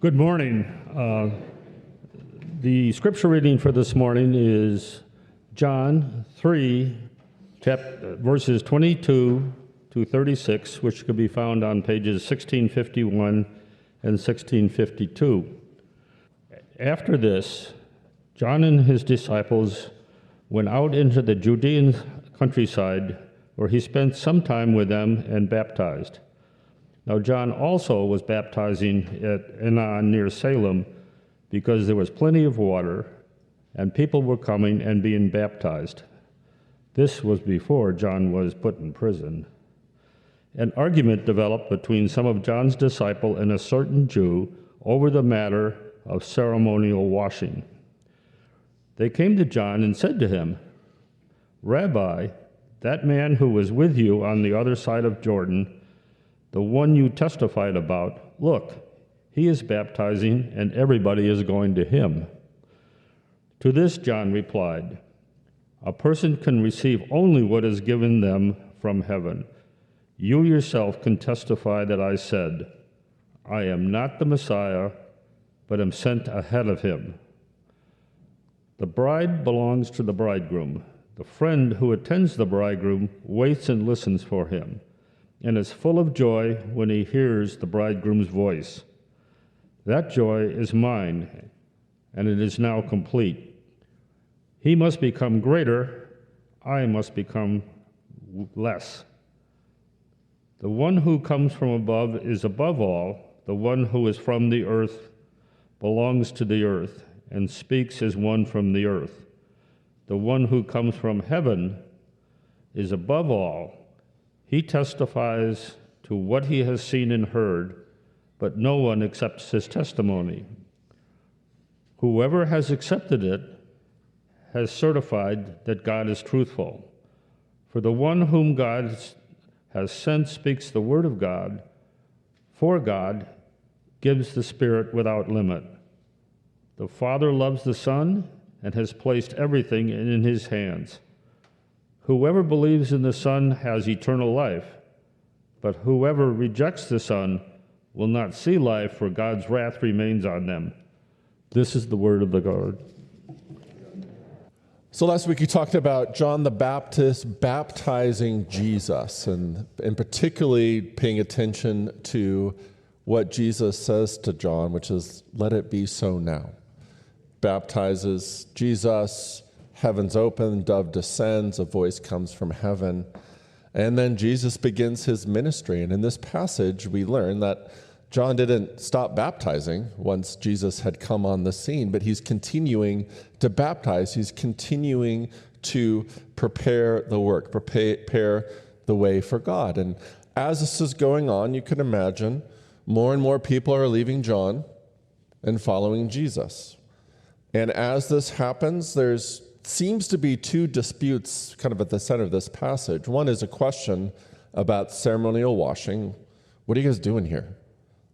Good morning. The scripture reading for this morning is John 3, verses 22 to 36, which could be found on pages 1651 and 1652. After this, John and his disciples went out into the Judean countryside, where he spent some time with them and baptized. Now John also was baptizing at Enon near Salem, because there was plenty of water, and people were coming and being baptized. This was before John was put in prison. An argument developed between some of John's disciples and a certain Jew over the matter of ceremonial washing. They came to John and said to him, "Rabbi, that man who was with you on the other side of Jordan, the one you testified about, look, he is baptizing and everybody is going to him." To this John replied, "A person can receive only what is given them from heaven. You yourself can testify that I said, I am not the Messiah, but am sent ahead of him. The bride belongs to the bridegroom. The friend who attends the bridegroom waits and listens for him, and is full of joy when he hears the bridegroom's voice. That joy is mine, and it is now complete. He must become greater, I must become less. The one who comes from above is above all. The one who is from the earth belongs to the earth, and speaks as one from the earth. The one who comes from heaven is above all. He testifies to what he has seen and heard, but no one accepts his testimony. Whoever has accepted it has certified that God is truthful. For the one whom God has sent speaks the word of God, for God gives the Spirit without limit. The Father loves the Son and has placed everything in his hands. Whoever believes in the Son has eternal life, but whoever rejects the Son will not see life, for God's wrath remains on them." This is the word of the Lord. So last week you talked about John the Baptist baptizing Jesus, and particularly paying attention to what Jesus says to John, which is, "Let it be so now." Baptizes Jesus, heaven's open, dove descends, a voice comes from heaven, and then Jesus begins his ministry. And in this passage, we learn that John didn't stop baptizing once Jesus had come on the scene, but he's continuing to baptize. He's continuing to prepare the work, prepare the way for God. And as this is going on, you can imagine more and more people are leaving John and following Jesus. And as this happens, there's seems to be two disputes kind of at the center of this passage. One is a question about ceremonial washing. What are you guys doing here?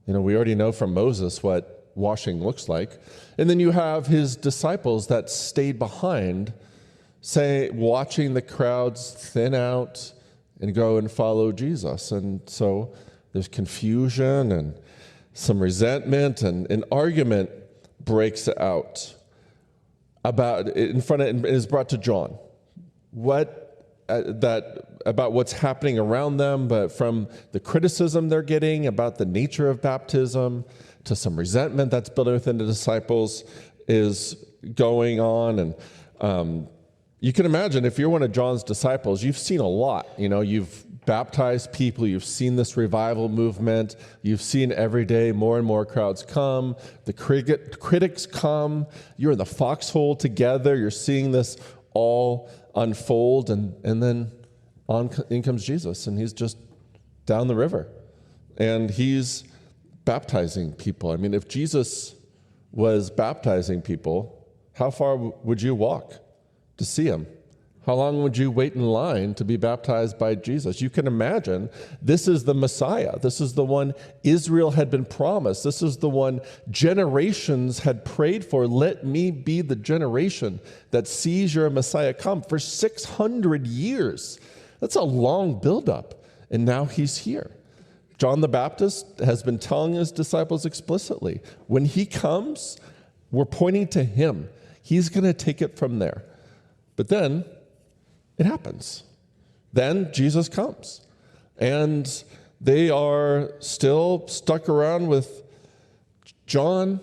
We already know from Moses what washing looks like. And then you have his disciples that stayed behind, watching the crowds thin out and go and follow Jesus. And so there's confusion and some resentment, and an argument breaks out about is brought to John. About what's happening around them, but from the criticism they're getting about the nature of baptism to some resentment that's built within the disciples is going on. And you can imagine if you're one of John's disciples, you've seen a lot. You've baptized people, you've seen this revival movement, you've seen every day more and more crowds come, the critics come, you're in the foxhole together, you're seeing this all unfold, and then in comes Jesus, and he's just down the river, and he's baptizing people. I mean, if Jesus was baptizing people, how far would you walk to see him? How long would you wait in line to be baptized by Jesus? You can imagine this is the Messiah. This is the one Israel had been promised. This is the one generations had prayed for. Let me be the generation that sees your Messiah come. For 600 years. That's a long buildup. And now he's here. John the Baptist has been telling his disciples explicitly, when he comes, we're pointing to him. He's going to take it from there. But then it happens. Then Jesus comes. And they are still stuck around with John.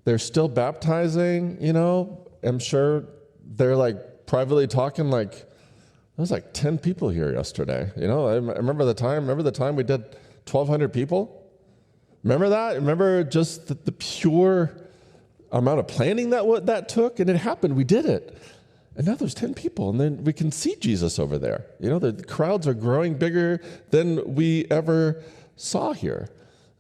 They're still baptizing, I'm sure they're like privately talking like, there was like 10 people here yesterday. I remember the time we did 1,200 people. Remember that? Remember just the pure amount of planning that took? And it happened. We did it. And now there's 10 people. And then we can see Jesus over there. The crowds are growing bigger than we ever saw here.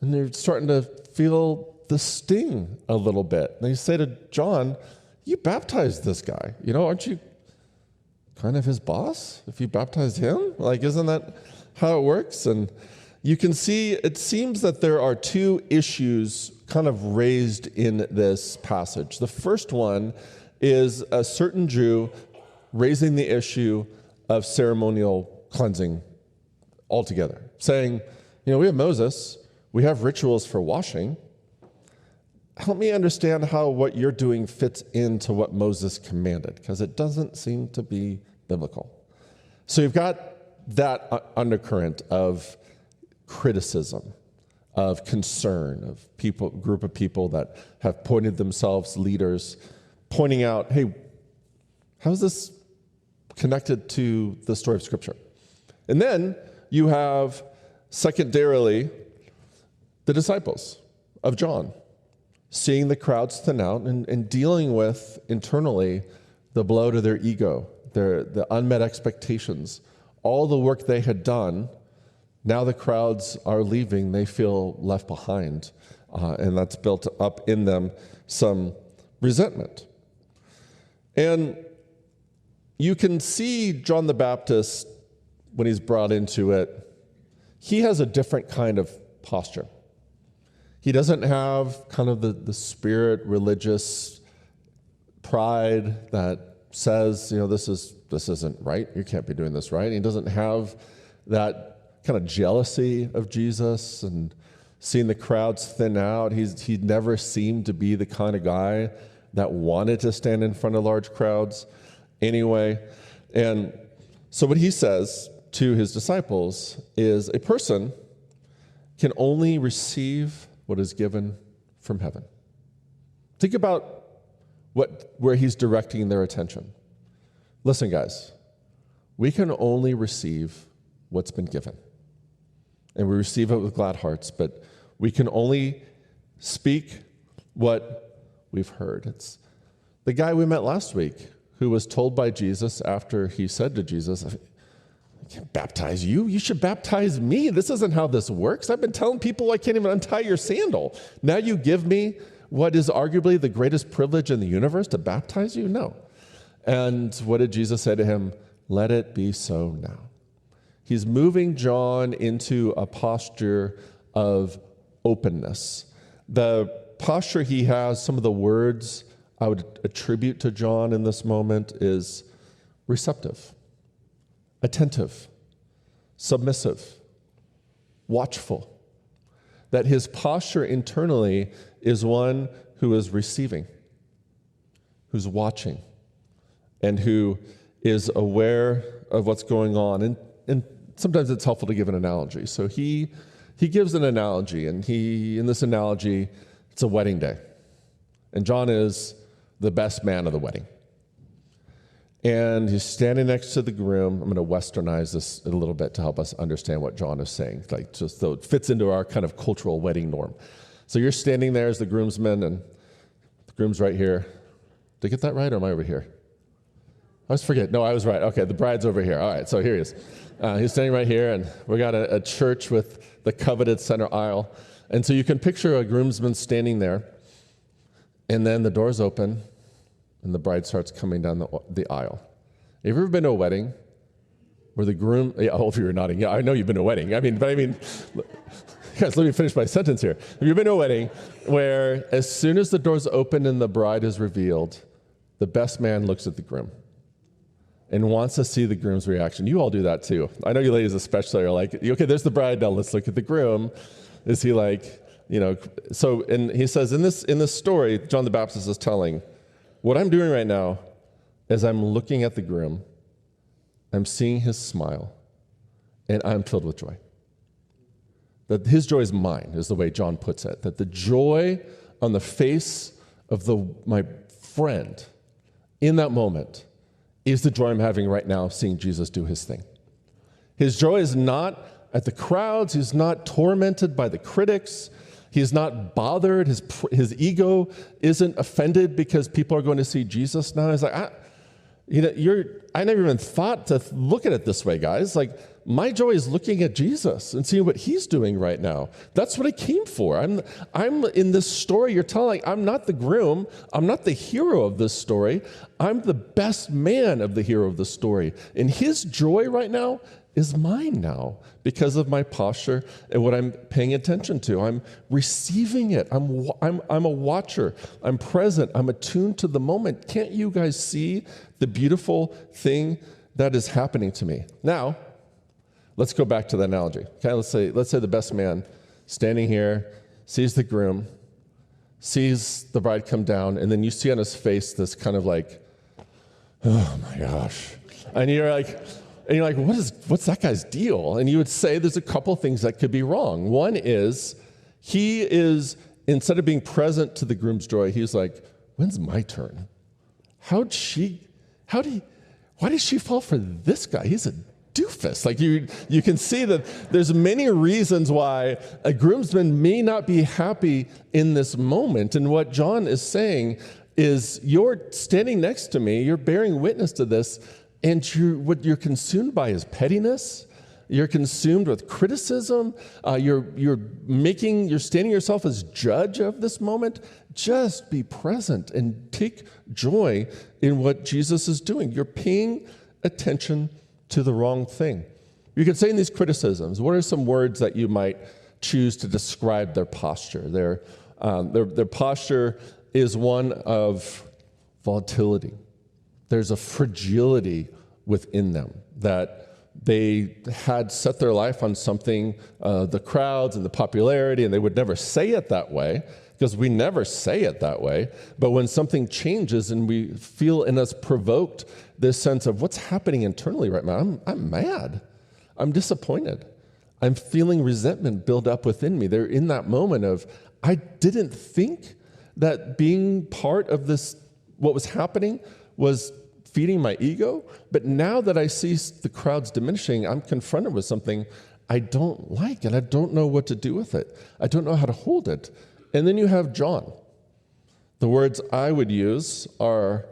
And they're starting to feel the sting a little bit. And they say to John, you baptized this guy. Aren't you kind of his boss if you baptized him? Like, isn't that how it works? And you can see it seems that there are two issues kind of raised in this passage. The first one is a certain Jew raising the issue of ceremonial cleansing altogether, saying, we have Moses, we have rituals for washing. Help me understand how what you're doing fits into what Moses commanded, because it doesn't seem to be biblical. So you've got that undercurrent of criticism, of concern, of group of people that have pointed themselves leaders, pointing out, hey, how is this connected to the story of Scripture? And then you have, secondarily, the disciples of John, seeing the crowds thin out and dealing with, internally, the blow to their ego, the unmet expectations, all the work they had done. Now the crowds are leaving, they feel left behind, and that's built up in them some resentment. And you can see John the Baptist, when he's brought into it, he has a different kind of posture. He doesn't have kind of the spirit religious pride that says, this isn't right, you can't be doing this right. He doesn't have that kind of jealousy of Jesus and seeing the crowds thin out. He never seemed to be the kind of guy that wanted to stand in front of large crowds anyway. And so what he says to his disciples is a person can only receive what is given from heaven. Think about where he's directing their attention. Listen, guys, we can only receive what's been given. And we receive it with glad hearts, but we can only speak what we've heard. It's the guy we met last week who was told by Jesus after he said to Jesus, I can't baptize you. You should baptize me. This isn't how this works. I've been telling people I can't even untie your sandal. Now you give me what is arguably the greatest privilege in the universe to baptize you? No. And what did Jesus say to him? Let it be so now. He's moving John into a posture of openness. The posture he has, some of the words I would attribute to John in this moment is receptive, attentive, submissive, watchful. That his posture internally is one who is receiving, who's watching, and who is aware of what's going on. And sometimes it's helpful to give an analogy. So he gives an analogy, and in this analogy, it's a wedding day. And John is the best man of the wedding. And he's standing next to the groom. I'm going to westernize this a little bit to help us understand what John is saying, like just so it fits into our kind of cultural wedding norm. So you're standing there as the groomsman, and the groom's right here. Did I get that right, or am I over here? I always forget. No, I was right. Okay, the bride's over here. All right, so here he is. He's standing right here, and we got a church with the coveted center aisle. And so you can picture a groomsman standing there, and then the doors open, and the bride starts coming down the aisle. Have you ever been to a wedding where the groom, all of you are nodding. Yeah, I know you've been to a wedding. Guys, let me finish my sentence here. Have you been to a wedding where as soon as the doors open and the bride is revealed, the best man looks at the groom, and wants to see the groom's reaction. You all do that too. I know you ladies especially are like, okay, there's the bride, now let's look at the groom. Is he like, so, and he says in this story, John the Baptist is telling, what I'm doing right now is I'm looking at the groom, I'm seeing his smile, and I'm filled with joy. That his joy is mine, is the way John puts it. That the joy on the face of my friend in that moment is the joy I'm having right now, seeing Jesus do his thing. His joy is not at the crowds. He's not tormented by the critics. He's not bothered. His ego isn't offended because people are going to see Jesus now. He's like, I never even thought to look at it this way, guys. Like, my joy is looking at Jesus and seeing what he's doing right now. That's what I came for. I'm in this story you're telling. I'm not the groom. I'm not the hero of this story. I'm the best man of the hero of the story. And his joy right now is mine now because of my posture and what I'm paying attention to. I'm receiving it. I'm a watcher. I'm present. I'm attuned to the moment. Can't you guys see the beautiful thing that is happening to me? Now, let's go back to the analogy. Okay, let's say the best man standing here sees the groom, sees the bride come down, and then you see on his face this kind of like, oh my gosh. And you're like, what's that guy's deal? And you would say there's a couple things that could be wrong. One is, he is, instead of being present to the groom's joy, he's like, when's my turn? Why did she fall for this guy? He's a doofus. Like you can see that there's many reasons why a groomsman may not be happy in this moment. And what John is saying is, you're standing next to me, you're bearing witness to this, and what you're consumed by is pettiness. You're consumed with criticism. You're standing yourself as judge of this moment. Just be present and take joy in what Jesus is doing. You're paying attention to the wrong thing. You could say in these criticisms, what are some words that you might choose to describe their posture? Their posture is one of volatility. There's a fragility within them that they had set their life on something, the crowds and the popularity, and they would never say it that way, because we never say it that way. But when something changes and we feel in us provoked this sense of what's happening internally right now, I'm mad. I'm disappointed. I'm feeling resentment build up within me. They're in that moment of, I didn't think that being part of this, what was happening, was feeding my ego. But now that I see the crowds diminishing, I'm confronted with something I don't like, and I don't know what to do with it. I don't know how to hold it. And then you have John. The words I would use are,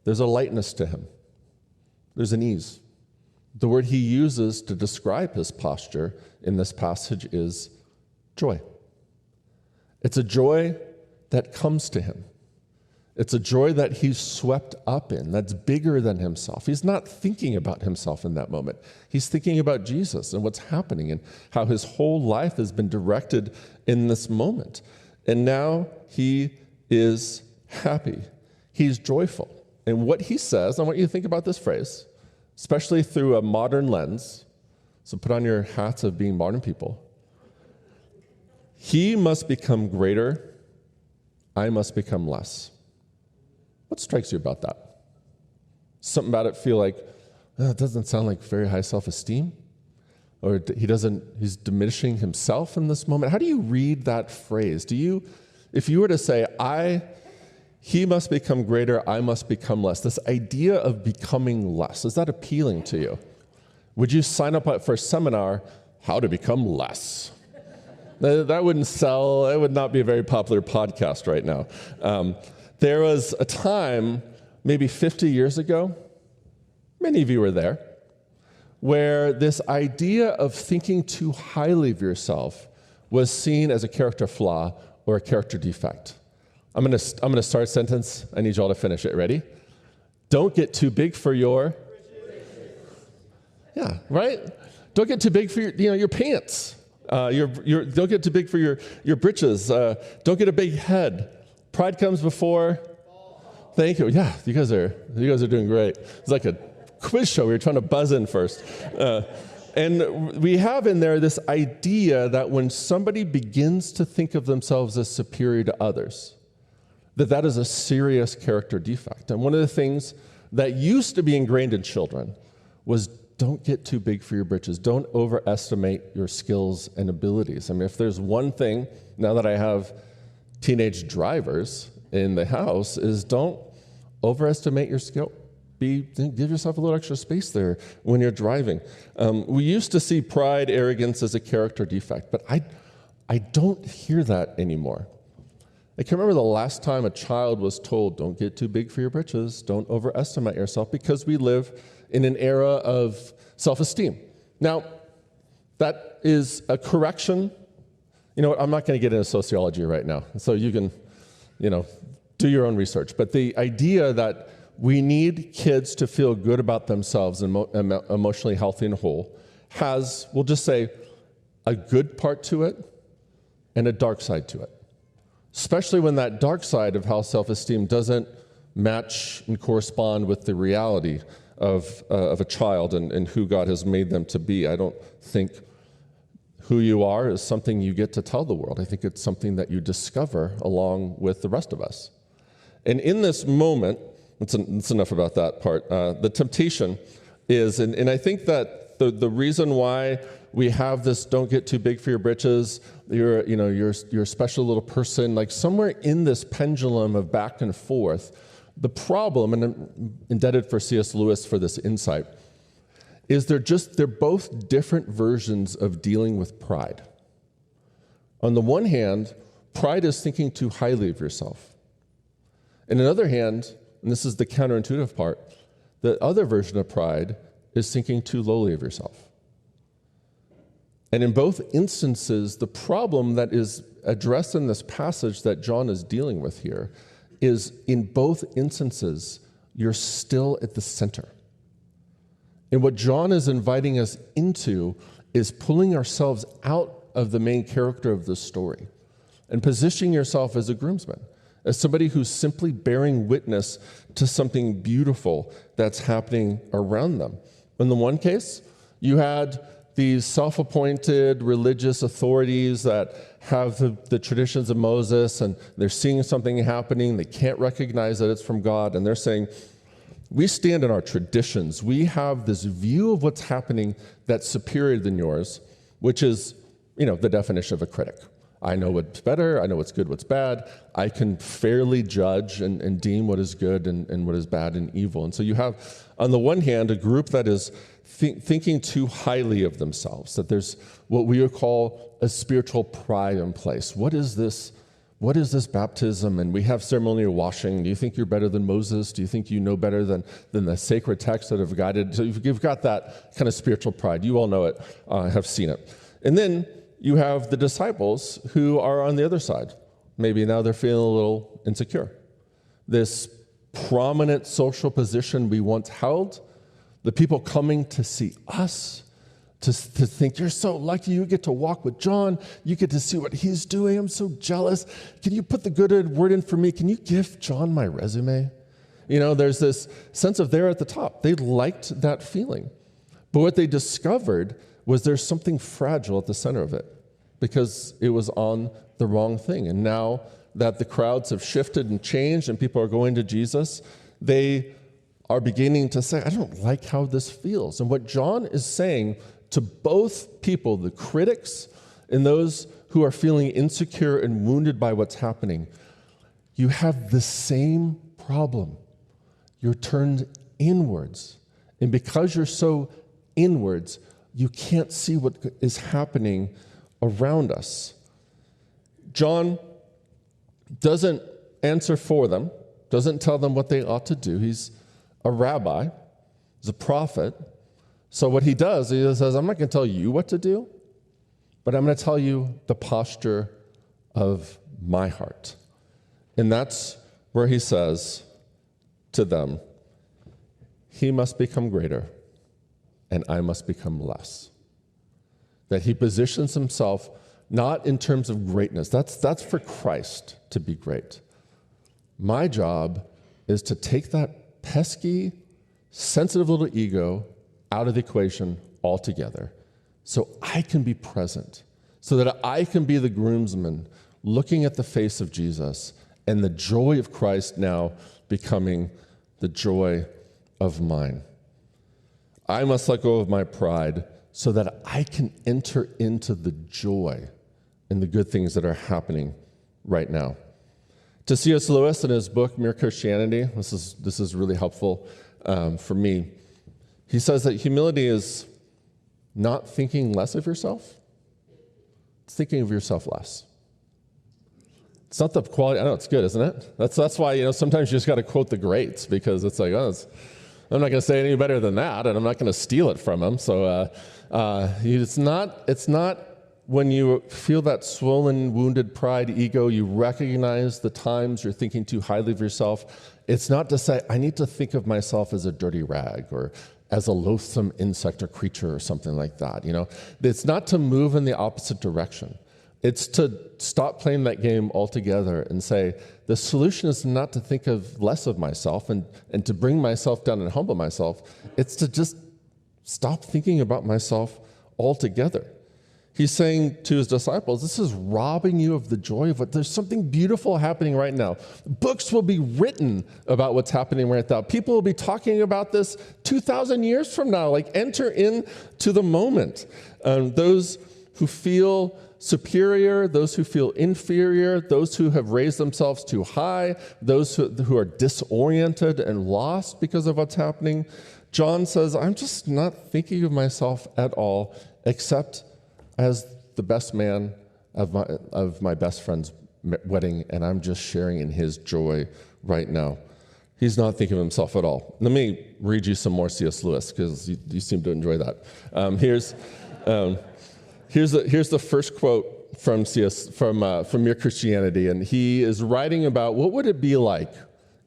there's a lightness to him. There's an ease. The word he uses to describe his posture in this passage is joy. It's a joy that comes to him. It's a joy that he's swept up in, that's bigger than himself. He's not thinking about himself in that moment. He's thinking about Jesus and what's happening and how his whole life has been directed in this moment. And now he is happy. He's joyful. And what he says, I want you to think about this phrase, especially through a modern lens. So put on your hats of being modern people. He must become greater, I must become less. What strikes you about that? Something about it feel like, it doesn't sound like very high self-esteem? Or he's diminishing himself in this moment? How do you read that phrase? If you were to say, he must become greater, I must become less, this idea of becoming less, is that appealing to you? Would you sign up for a seminar, how to become less? That wouldn't sell. It would not be a very popular podcast right now. There was a time, maybe 50 years ago, many of you were there, where this idea of thinking too highly of yourself was seen as a character flaw or a character defect. I'm going to start a sentence. I need you all to finish it. Ready? Don't get too big for your... Yeah, right? Don't get too big for your pants. Don't get too big for your britches. Don't get a big head. Pride comes before. Thank you. Yeah, you guys are doing great. It's like a quiz show. We were trying to buzz in first. And we have in there this idea that when somebody begins to think of themselves as superior to others, that is a serious character defect. And one of the things that used to be ingrained in children was don't get too big for your britches. Don't overestimate your skills and abilities. I mean, if there's one thing, now that I have teenage drivers in the house, is don't overestimate your skill. Give yourself a little extra space there when you're driving. We used to see pride, arrogance as a character defect, but I don't hear that anymore. I can remember the last time a child was told, don't get too big for your britches, don't overestimate yourself, because we live in an era of self-esteem. Now, that is a correction. You know what, I'm not going to get into sociology right now, so you can, do your own research. But the idea that we need kids to feel good about themselves and emotionally healthy and whole has, we'll just say, a good part to it and a dark side to it. Especially when that dark side of how self-esteem doesn't match and correspond with the reality of a child and who God has made them to be. I don't think who you are is something you get to tell the world. I think it's something that you discover along with the rest of us. And in this moment, it's enough about that part. The temptation is, and I think that the reason why we have this don't get too big for your britches, you're a special little person, like somewhere in this pendulum of back and forth, the problem, and I'm indebted for C.S. Lewis for this insight, is they're both different versions of dealing with pride. On the one hand, pride is thinking too highly of yourself. And on the other hand, and this is the counterintuitive part, the other version of pride is thinking too lowly of yourself. And in both instances, the problem that is addressed in this passage that John is dealing with here is in both instances, you're still at the center. And what John is inviting us into is pulling ourselves out of the main character of the story and positioning yourself as a groomsman, as somebody who's simply bearing witness to something beautiful that's happening around them. In the one case, you had these self-appointed religious authorities that have the traditions of Moses, and they're seeing something happening. They can't recognize that it's from God, and they're saying, we stand in our traditions. We have this view of what's happening that's superior than yours, which is, the definition of a critic. I know what's better. I know what's good, what's bad. I can fairly judge and deem what is good and what is bad and evil. And so you have, on the one hand, a group that is thinking too highly of themselves, that there's what we would call a spiritual pride in place. What is this? What is this baptism? And we have ceremonial washing. Do you think you're better than Moses? Do you think you know better than the sacred texts that have guided? So you've got that kind of spiritual pride. You all know it, have seen it. And then you have the disciples who are on the other side. Maybe now they're feeling a little insecure. This prominent social position we once held, the people coming to see us, to think, you're so lucky you get to walk with John. You get to see what he's doing. I'm so jealous. Can you put the good word in for me? Can you give John my resume? There's this sense of they're at the top. They liked that feeling. But what they discovered was there's something fragile at the center of it because it was on the wrong thing. And now that the crowds have shifted and changed and people are going to Jesus, they are beginning to say, I don't like how this feels. And what John is saying to both people, the critics and those who are feeling insecure and wounded by what's happening, you have the same problem. You're turned inwards. And because you're so inwards, you can't see what is happening around us. John doesn't answer for them, doesn't tell them what they ought to do. He's a rabbi, he's a prophet. So what he does, he says, I'm not going to tell you what to do, but I'm going to tell you the posture of my heart. And that's where he says to them, he must become greater and I must become less. That he positions himself not in terms of greatness. That's for Christ to be great. My job is to take that pesky, sensitive little ego out of the equation altogether, so I can be present, so that I can be the groomsman looking at the face of Jesus and the joy of Christ now becoming the joy of mine. I must let go of my pride so that I can enter into the joy and the good things that are happening right now. To C.S. Lewis in his book, Mere Christianity, this is really helpful for me. He says that humility is not thinking less of yourself, it's thinking of yourself less. It's not the quality. I know it's good, isn't it? That's why sometimes you just got to quote the greats, because it's like, I'm not going to say any better than that, and I'm not going to steal it from them. So it's not when you feel that swollen, wounded pride, ego, you recognize the times you're thinking too highly of yourself. It's not to say, I need to think of myself as a dirty rag or as a loathsome insect or creature or something like that. It's not to move in the opposite direction. It's to stop playing that game altogether and say, the solution is not to think of less of myself and to bring myself down and humble myself. It's to just stop thinking about myself altogether. He's saying to his disciples, this is robbing you of the joy of it. There's something beautiful happening right now. Books will be written about what's happening right now. People will be talking about this 2,000 years from now. Like, enter into the moment. Those who feel superior, those who feel inferior, those who have raised themselves too high, those who are disoriented and lost because of what's happening. John says, I'm just not thinking of myself at all, except as the best man of my best friend's wedding, and I'm just sharing in his joy right now. He's not thinking of himself at all. Let me read you some more C.S. Lewis, because you seem to enjoy that. Here's the first quote from Mere Christianity, and he is writing about what would it be like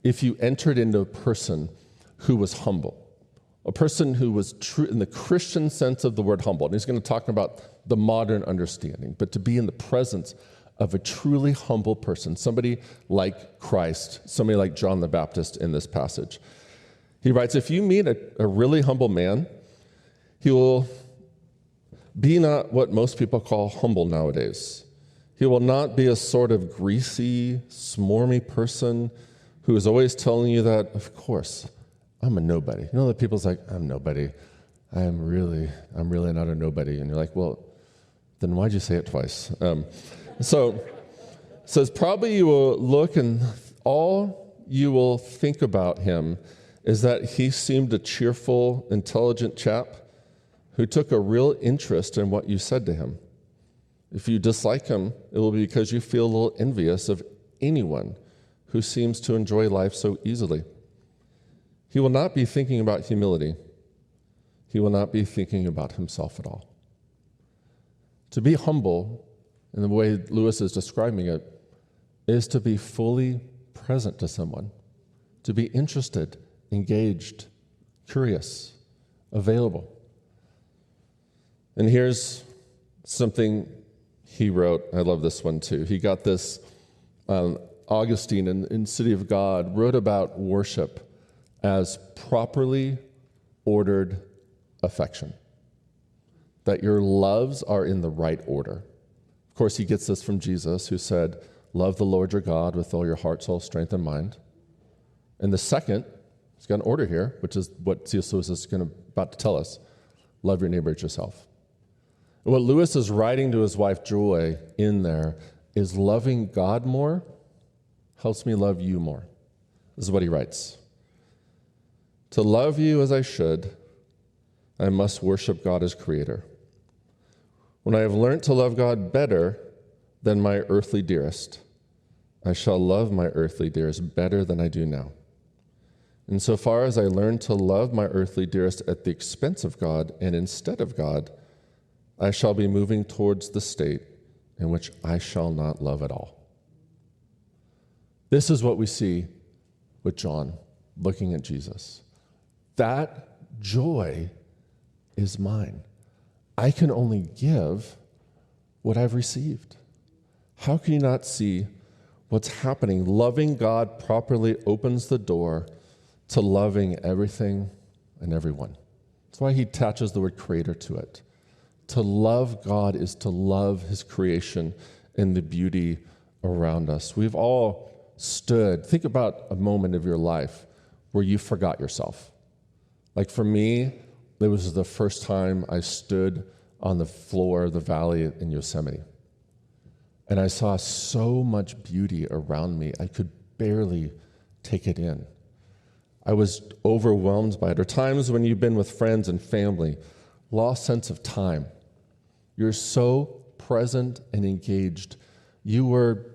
if you entered into a person who was humble, a person who was true in the Christian sense of the word humble. And he's going to talk about the modern understanding, but to be in the presence of a truly humble person, somebody like Christ, somebody like John the Baptist in this passage. He writes, if you meet a really humble man, he will be not what most people call humble nowadays. He will not be a sort of greasy, smarmy person who is always telling you that, of course, I'm a nobody. You know that people's like, I'm nobody. I'm really not a nobody. And you're like, well, then why'd you say it twice? So says probably you will look and all you will think about him is that he seemed a cheerful, intelligent chap who took a real interest in what you said to him. If you dislike him, it will be because you feel a little envious of anyone who seems to enjoy life so easily. He will not be thinking about humility. He will not be thinking about himself at all. To be humble, in the way Lewis is describing it, is to be fully present to someone, to be interested, engaged, curious, available. And here's something he wrote. I love this one too. He got this, Augustine in City of God wrote about worship as properly ordered affection, that your loves are in the right order. Of course, he gets this from Jesus, who said, love the Lord your God with all your heart, soul, strength, and mind. And the second, he's got an order here, which is what C.S. Lewis is about to tell us, love your neighbor as yourself. And what Lewis is writing to his wife Joy in there is loving God more helps me love you more. This is what he writes. To love you as I should, I must worship God as creator. When I have learnt to love God better than my earthly dearest, I shall love my earthly dearest better than I do now. Insofar as I learn to love my earthly dearest at the expense of God and instead of God, I shall be moving towards the state in which I shall not love at all. This is what we see with John looking at Jesus. That joy is mine. I can only give what I've received. How can you not see what's happening? Loving God properly opens the door to loving everything and everyone. That's why he attaches the word creator to it. To love God is to love his creation and the beauty around us. We've all stood, think about a moment of your life where you forgot yourself. Like for me, it was the first time I stood on the floor of the valley in Yosemite. And I saw so much beauty around me, I could barely take it in. I was overwhelmed by it. Or times when you've been with friends and family, lost sense of time. You're so present and engaged, you were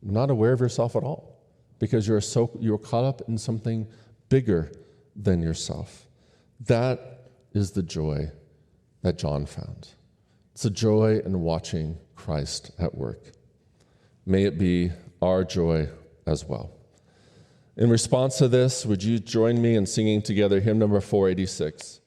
not aware of yourself at all because you were caught up in something bigger than yourself. That is the joy that John found. It's a joy in watching Christ at work. May it be our joy as well. In response to this, would you join me in singing together hymn number 486?